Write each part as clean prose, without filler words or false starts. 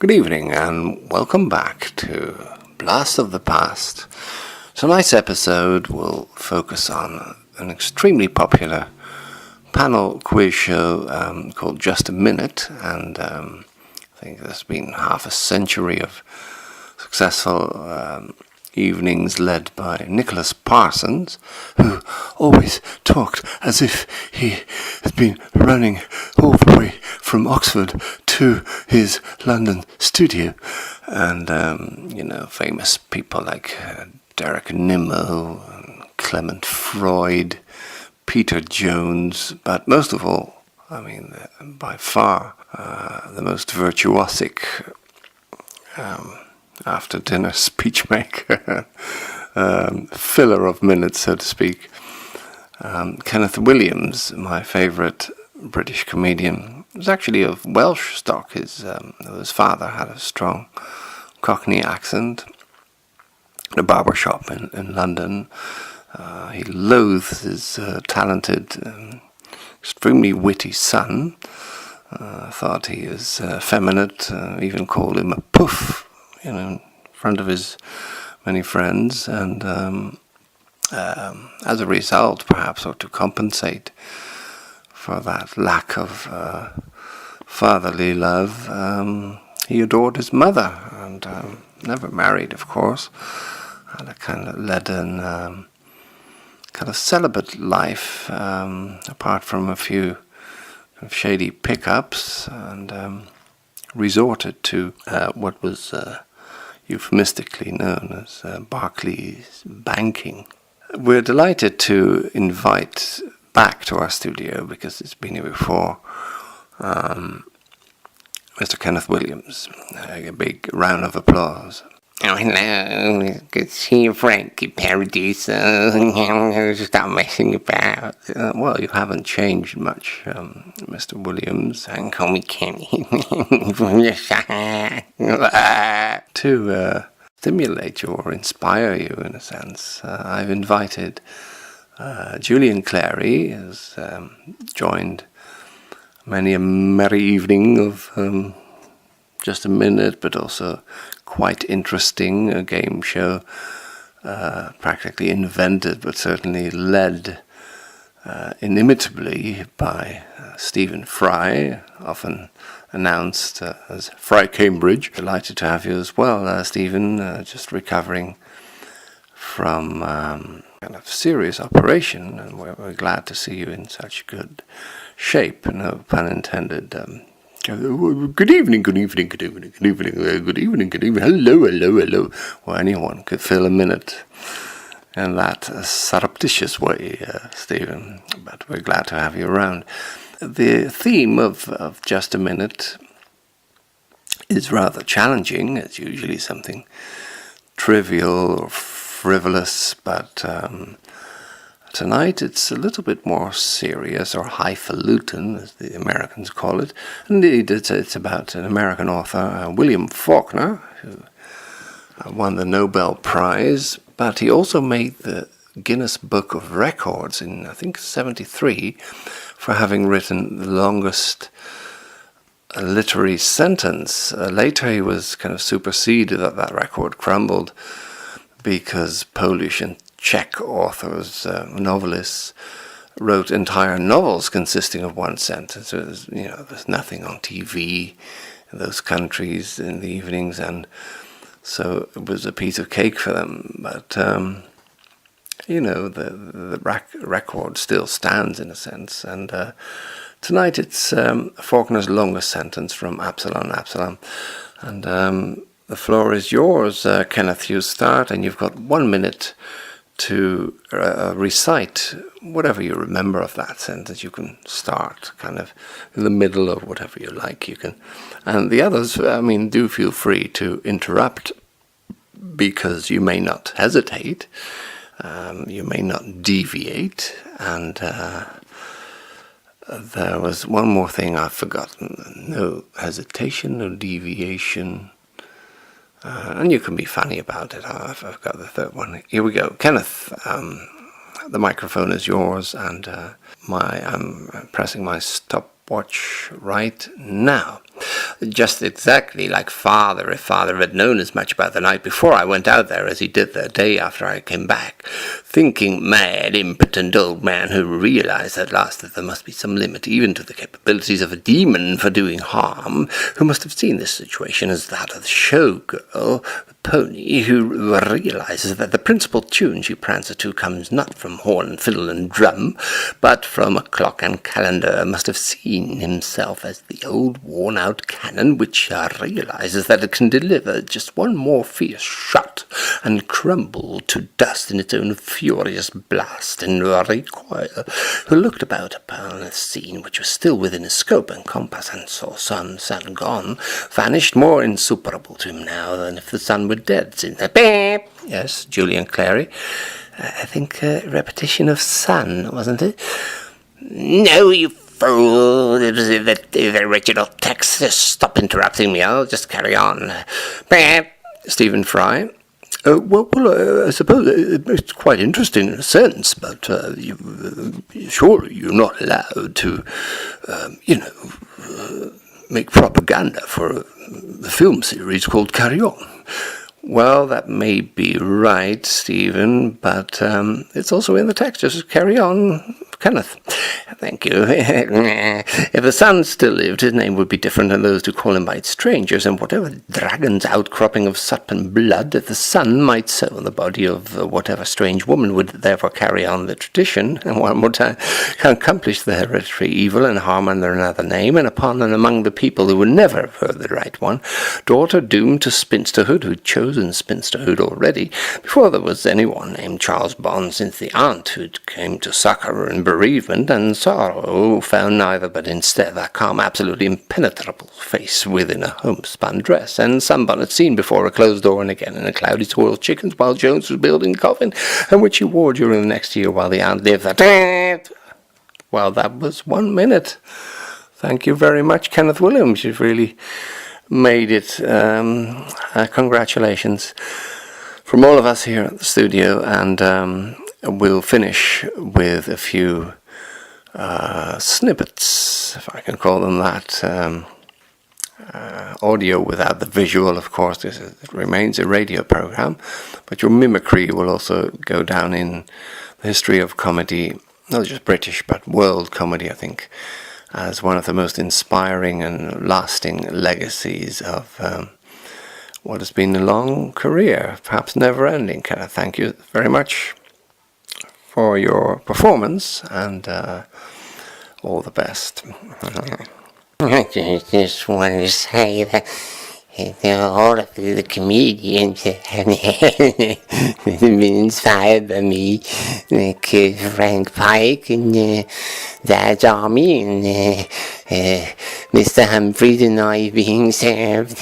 Good evening and welcome back to Blast of the Past. Tonight's episode will focus on an extremely popular panel quiz show called Just a Minute, and I think there's been half a century of successful evenings led by Nicholas Parsons, who always talked as if he had been running all the way from Oxford to his London studio. And, famous people like Derek Nimmo, and Clement Freud, Peter Jones, but most of all, by far the most virtuosic after-dinner speechmaker, filler of minutes, so to speak. Kenneth Williams, my favourite British comedian, was actually of Welsh stock. His father had a strong Cockney accent. In a barber shop in London, he loathed his talented, extremely witty son. Thought he was effeminate, even called him a puff, in front of his many friends, and as a result, perhaps, or to compensate for that lack of fatherly love, he adored his mother, and never married, of course. Had a kind of leaden, kind of celibate life, apart from a few shady pickups, and resorted to what was euphemistically known as Barclays banking. We're delighted to invite back to our studio, because it's been here before, Mr. Kenneth Williams. A big round of applause. Oh, hello. Good to see you, Frankie Paradiso. Stop messing about. Well, you haven't changed much, Mr. Williams. And call me Kenny. To stimulate you or inspire you, in a sense, I've invited Julian Clary, has joined many a merry evening of Just a Minute, but also quite interesting, a game show practically invented, but certainly led inimitably by Stephen Fry, often announced as Fry Cambridge. Delighted to have you as well, Stephen, just recovering from kind of serious operation, and we're glad to see you in such good shape, no pun intended. Good evening, hello. Well, anyone could fill a minute in that surreptitious way, Stephen, but we're glad to have you around. The theme of Just a Minute is rather challenging. It's usually something trivial or frivolous, but tonight it's a little bit more serious, or highfalutin, as the Americans call it. Indeed, it's about an American author, William Faulkner, who won the Nobel Prize, but he also made the Guinness Book of Records in, I think, 1973, for having written the longest literary sentence. Later he was kind of superseded, that record crumbled, because Polish and Czech authors, novelists, wrote entire novels consisting of one sentence. There's nothing on TV in those countries in the evenings, and so it was a piece of cake for them. But the record still stands in a sense, and tonight it's Faulkner's longest sentence, from Absalom, and the floor is yours, Kenneth. You start, and you've got 1 minute to recite whatever you remember of that sentence. You can start kind of in the middle, or whatever you like. You can, and the others, do feel free to interrupt, because you may not hesitate, you may not deviate, and there was one more thing I've forgotten. No hesitation, no deviation. And you can be funny about it. I've got the third one. Here we go. Kenneth, the microphone is yours, and I'm pressing my stopwatch right now. Just exactly like father, if father had known as much about the night before I went out there as he did the day after I came back. Thinking mad, impotent old man who realized at last that there must be some limit even to the capabilities of a demon for doing harm, who must have seen this situation as that of the showgirl, the pony, who realizes that the principal tune she prances to comes not from horn, fiddle, and drum, but from a clock and calendar, must have seen himself as the old worn-out cannon which realizes that it can deliver just one more fierce shot and crumble to dust in its own furious blast and recoil, who looked about upon a scene which was still within his scope and compass, and saw sun gone, vanished, more insuperable to him now than if the sun were dead, since the beep. Yes, Julian, Clary. I think repetition of sun, wasn't it? No, you fool. It was the original text. Just stop interrupting me. I'll just carry on. Stephen Fry. I suppose it's quite interesting in a sense, but surely you're not allowed to, make propaganda for a film series called Carry On. Well, that may be right, Stephen, but it's also in the text. Just carry on, Kenneth. Thank you. If the son still lived, his name would be different, and those who call him might strangers, and whatever dragon's outcropping of Sutton blood, if the son might sow in the body of whatever strange woman would therefore carry on the tradition, and one more time can accomplish the hereditary evil and harm under another name, and upon and among the people who would never have heard the right one, daughter doomed to spinsterhood who'd chosen spinsterhood already, before there was anyone named Charles Bond, since the aunt who came to succour her in bereavement and sorrow found neither, but instead that calm, absolutely impenetrable face within a homespun dress, and sunbonnet seen before a closed door and again in a cloudy swirl of chickens while Jones was building a coffin, and which he wore during the next year while the aunt lived. Well, that was 1 minute. Thank you very much, Kenneth Williams. You've really made it. Congratulations from all of us here at the studio, and we'll finish with a few snippets, if I can call them that. Audio without the visual, of course. It remains a radio program, but your mimicry will also go down in the history of comedy, not just British but world comedy, I think, as one of the most inspiring and lasting legacies of what has been a long career, perhaps never-ending. Can I thank you very much for your performance, and all the best. I just wanted to say that all of the comedians have been inspired by me, like Frank Pike and Dad's Army and Mr Humphries and I being served.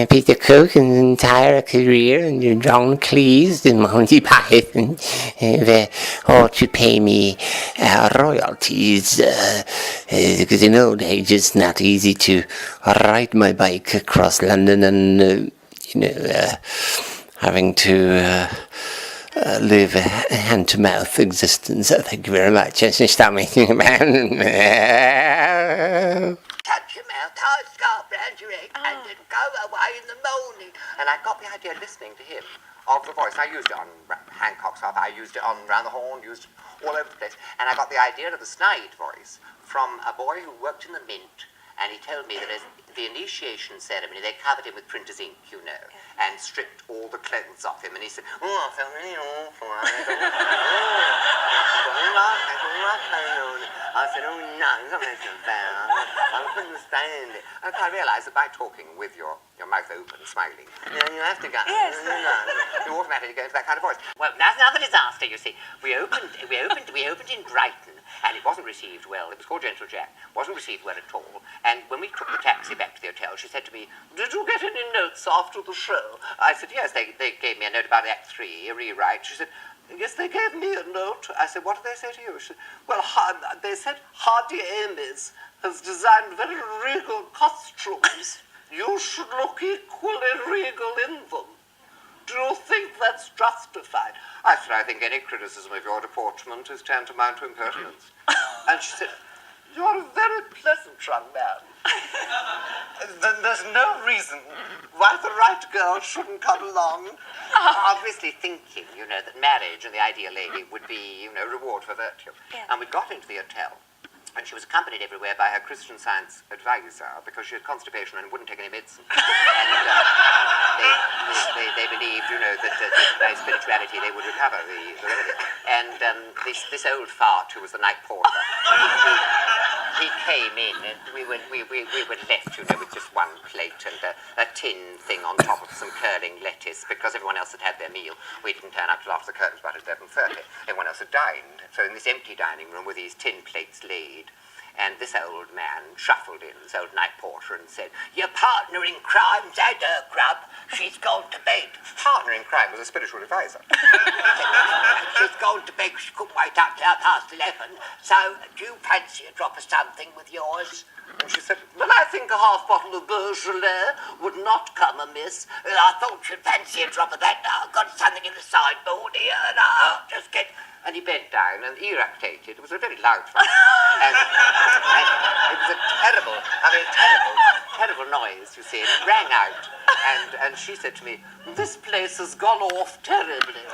Peter Cook and his entire career, and John Cleese and Monty Python ought to pay me royalties, because in old age it's not easy to ride my bike across London and, having to live a hand-to-mouth existence. Thank you very much. Stop making about touch your mouth, tie a scarf round your head, and then go away in the morning. And I got the idea listening to him of the voice. I used it on Hancock's stuff, I used it on Round the Horn, used it all over the place. And I got the idea of the snide voice from a boy who worked in the Mint, and he told me that as the initiation ceremony, they covered him with printer's ink, and stripped all the clothes off him, and he said, I felt really awful. I said, no, it's not so bad. I couldn't stand it. And I realised that by talking with your mouth open, smiling, you have to go. Yes. You automatically go into that kind of voice. Well, that's another disaster, you see. We opened in Brighton, and it wasn't received well. It was called Gentle Jack. Wasn't received well at all. And when we took the taxi back to the hotel, she said to me, did you get any notes after the show? I said, yes, they gave me a note about Act 3, a rewrite. She said, yes, they gave me a note. I said, what did they say to you? She said, well, they said Hardy Ames has designed very regal costumes. You should look equally regal in them. Do you think that's justified? I said, I think any criticism of your deportment is tantamount to impertinence. And she said, You're a very pleasant young man. Then there's no reason why the right girl shouldn't come along. Obviously thinking, that marriage and the ideal lady would be, reward for virtue. Yeah. And we got into the hotel. And she was accompanied everywhere by her Christian Science advisor because she had constipation and wouldn't take any medicine. And they believed, that by spirituality they would recover the remedy. And this old fart who was the night porter, he came in and we were left, with just one plate and a tin thing on top of some curling lettuce because everyone else had had their meal. We didn't turn up till after the curtains were about 11:30. Everyone else had dined. So in this empty dining room with these tin plates laid, and this old man shuffled in, this old night porter, and said, "Your partner in crime's had her grub. She's gone to bed." Partner in crime was a spiritual advisor. "She's gone to bed. She couldn't wait up till 11:30. So, do you fancy a drop of something with yours?" And she said, "Well, I think a half bottle of Beaujolais would not come amiss. I thought you'd fancy a drop of that. I've got something in the sideboard here, and I'll just get..." And he bent down and eructated. It was a very loud fart. And it was a terrible noise, you see. It rang out. And she said to me, "This place has gone off terribly."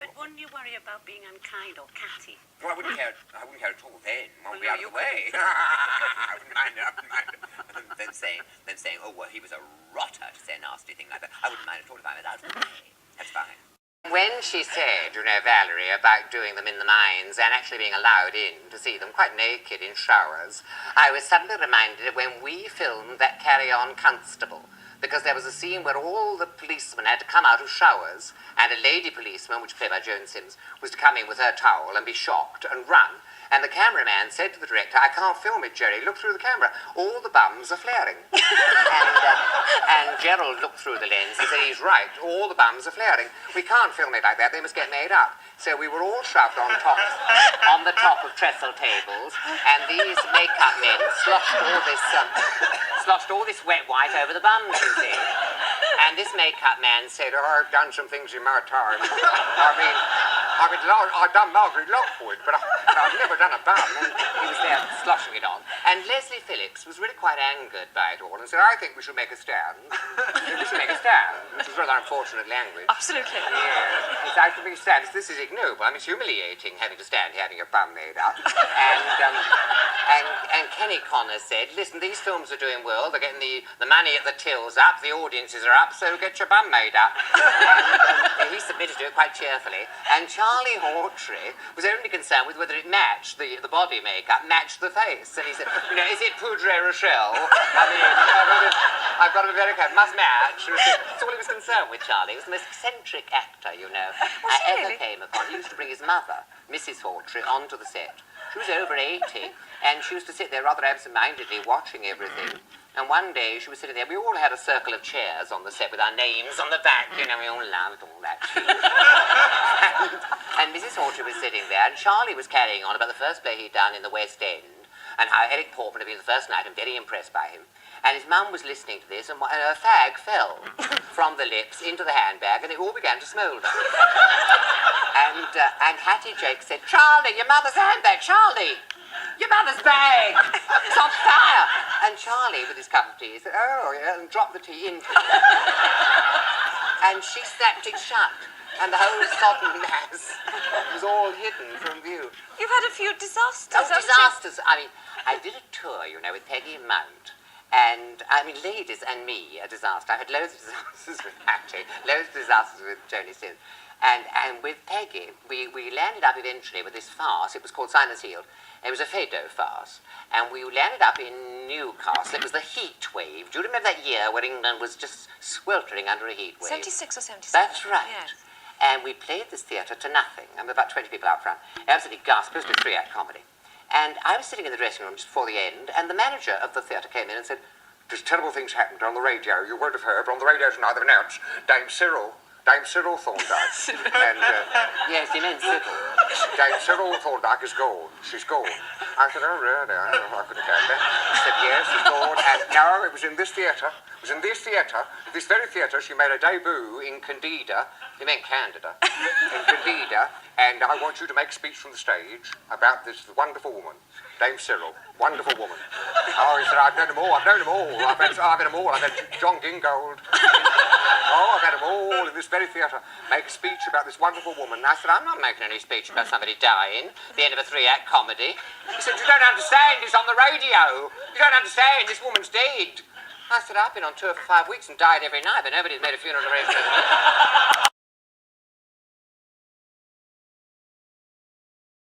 But wouldn't you worry about being unkind or catty? Well, I wouldn't care at all then. Won't be no, out of you the way. I wouldn't mind. Then saying, "Oh, well, he was a rotter," to say a nasty thing like that. I wouldn't mind at all if I was out of the way. That's fine. When she said, Valerie, about doing them in the mines and actually being allowed in to see them quite naked in showers, I was suddenly reminded of when we filmed that Carry On Constable, because there was a scene where all the policemen had to come out of showers, and a lady policeman, which was played by Joan Sims, was to come in with her towel and be shocked and run. And the cameraman said to the director, "I can't film it, Jerry. Look through the camera. All the bums are flaring." and Gerald looked through the lens and said, "He's right. All the bums are flaring. We can't film it like that. They must get made up." So we were all shoved on the top of trestle tables, and these makeup men sloshed all this wet white over the bums, you see. And this makeup man said, "Oh, I've done some things in my time. I've done Margaret Lockwood, but I've never done a bum." And he was there sloshing it on. And Leslie Phillips was really quite angered by it all and said, "I think we should make a stand." Which was rather unfortunate language. Absolutely. Yeah. It's like to be stand. This is ignoble. I mean, it's humiliating having to stand here having your bum made up. And Kenny Connor said, "Listen, these films are doing well. They're getting the money at the tills up, the audiences are up, so get your bum made up." And he submitted to it quite cheerfully. And Charlie Hawtrey was only concerned with whether it matched the body makeup, matched the face. And he said, "Is it Poudre Rochelle? I mean, I've got to be very careful. Must match." That's all he was concerned with, Charlie. He was the most eccentric actor, I ever came upon. He used to bring his mother, Mrs. Hawtrey, onto the set. She was over 80, and she used to sit there rather absent-mindedly watching everything. And one day she was sitting there. We all had a circle of chairs on the set with our names on the back. We all loved all that. and Mrs. Hawtrey was sitting there, and Charlie was carrying on about the first play he'd done in the West End, and how Eric Portman had been the first night and very impressed by him. And his mum was listening to this, and her fag fell from the lips into the handbag, and it all began to smoulder. And Hattie Jake said, "Charlie, your mother's handbag, Charlie! Your mother's bag! It's on fire!" And Charlie, with his cup of tea, said, "Oh, yeah," and dropped the tea into it. And she snapped it shut, and the whole sodden mass was all hidden from view. You've had a few disasters, Oh, haven't disasters! I mean, I did a tour, with Peggy and Mount. And, ladies and me, a disaster. I had loads of disasters with Hattie, loads of disasters with Joni Sid. And with Peggy, we landed up eventually with this farce. It was called Simon's Healed. It was a Fado farce. And we landed up in Newcastle. It was the heat wave. Do you remember that year where England was just sweltering under a heat wave? 76 or 77. That's right. Yes. And we played this theatre to nothing. About 20 people out front. Absolutely gasped. It was a 3-act comedy. And I was sitting in the dressing room just before the end, and the manager of the theatre came in and said, "There's terrible things happened on the radio. You won't have heard, but on the radio tonight they've announced Dame Cyril Dame Cyril Thorndyke. And, Yes, you meant Sybil. Dame Cyril Thorndyke is gone. She's gone. I said, oh, really? I couldn't tell you. She said, yes, she's gone. And no, it was in this theatre. It was in this theatre. This very theatre, she made a debut in Candida. You meant Candida. In Candida. And I want you to make a speech from the stage about this wonderful woman, Dame Cyril. Wonderful woman. Oh, he said, I've known them all. I've met them all. I've had John Gingold. Oh, I've had them all in this very theatre. Make a speech about this wonderful woman. I said, I'm not making any speech about somebody dying at the end of a 3-act comedy. He said, you don't understand. It's on the radio. You don't understand. This woman's dead. I said, I've been on tour for 5 weeks and died every night, but nobody's made a funeral arrangement.